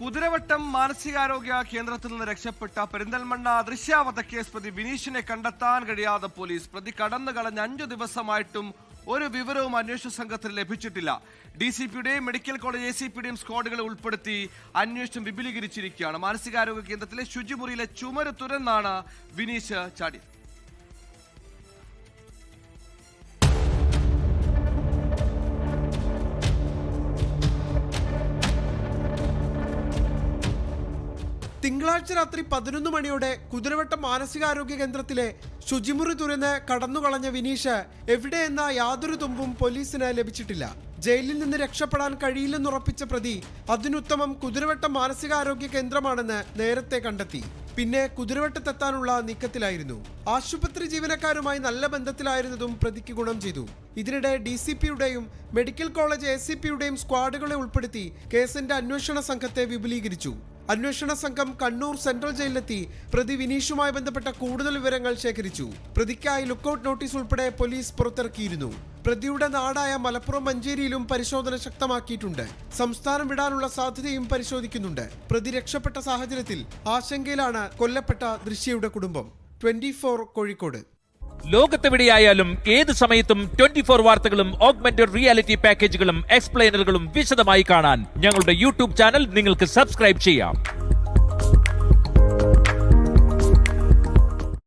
കുതിരവട്ടം മാനസികാരോഗ്യ കേന്ദ്രത്തിൽ നിന്ന് രക്ഷപ്പെട്ട പെരിന്തൽമണ്ണ ദൃശ്യാവധക്കേസ് പ്രതി ബിനീഷിനെ കണ്ടെത്താൻ കഴിയാതെ പോലീസ്. പ്രതി കടന്നു കളഞ്ഞ 5 ദിവസമായിട്ടും ഒരു വിവരവും അന്വേഷണ സംഘത്തിന് ലഭിച്ചിട്ടില്ല. DCPയുടെയും മെഡിക്കൽ കോളേജ് ACPയുടെയും സ്ക്വാഡുകളെ ഉൾപ്പെടുത്തി അന്വേഷണം വിപുലീകരിച്ചിരിക്കുകയാണ്. മാനസികാരോഗ്യ കേന്ദ്രത്തിലെ ശുചിമുറിയിലെ ചുമര് തുറന്നാണ് ബിനീഷ് ചാടിയത്. തിങ്കളാഴ്ച രാത്രി 11 മണിയോടെ കുതിരവട്ടം മാനസികാരോഗ്യ കേന്ദ്രത്തിലെ ശുചിമുറി തുറന്ന് കടന്നുകളഞ്ഞ വിനീഷ് എവിടെയെന്ന യാതൊരു തുമ്പും പോലീസിന് ലഭിച്ചിട്ടില്ല. ജയിലിൽ നിന്ന് രക്ഷപ്പെടാൻ കഴിയില്ലെന്നുറപ്പിച്ച പ്രതി അതിനുത്തമം കുതിരവട്ടം മാനസികാരോഗ്യ കേന്ദ്രമാണെന്ന് നേരത്തെ കണ്ടെത്തി. പിന്നെ കുതിരവട്ടത്തെത്താനുള്ള നീക്കത്തിലായിരുന്നു. ആശുപത്രി ജീവനക്കാരുമായി നല്ല ബന്ധത്തിലായിരുന്നതും പ്രതിക്ക് ഗുണം ചെയ്തു. ഇതിനിടെ DCPയുടെയും മെഡിക്കൽ കോളേജ് ACPയുടെയും സ്ക്വാഡുകളെ ഉൾപ്പെടുത്തി കേസിന്റെ അന്വേഷണ സംഘത്തെ വിപുലീകരിച്ചു. അന്വേഷണ സംഘം കണ്ണൂർ സെൻട്രൽ ജയിലിലെത്തി പ്രതി വിനീഷുമായി ബന്ധപ്പെട്ട കൂടുതൽ വിവരങ്ങൾ ശേഖരിച്ചു. പ്രതിക്കായി ലുക്കൌട്ട് നോട്ടീസ് ഉൾപ്പെടെ പോലീസ് പുറത്തിറക്കിയിരുന്നു. പ്രതിയുടെ നാടായ മലപ്പുറം മഞ്ചേരിയിലും പരിശോധന ശക്തമാക്കിയിട്ടുണ്ട്. സംസ്ഥാനം വിടാനുള്ള സാധ്യതയും പരിശോധിക്കുന്നുണ്ട്. പ്രതി രക്ഷപ്പെട്ട സാഹചര്യത്തിൽ ആശങ്കയിലാണ് കൊല്ലപ്പെട്ട ദൃശ്യയുടെ കുടുംബം. 24 കോഴിക്കോട്. ലോകത്തെവിടെയായാലും ഏത് സമയത്തും 24 വാർത്തകളും ഓഗ്മെന്റഡ് റിയാലിറ്റി പാക്കേജുകളും എക്സ്പ്ലെയിനറുകളും വിശദമായി കാണാൻ ഞങ്ങളുടെ YouTube ചാനൽ നിങ്ങൾക്ക് സബ്സ്ക്രൈബ് ചെയ്യാം.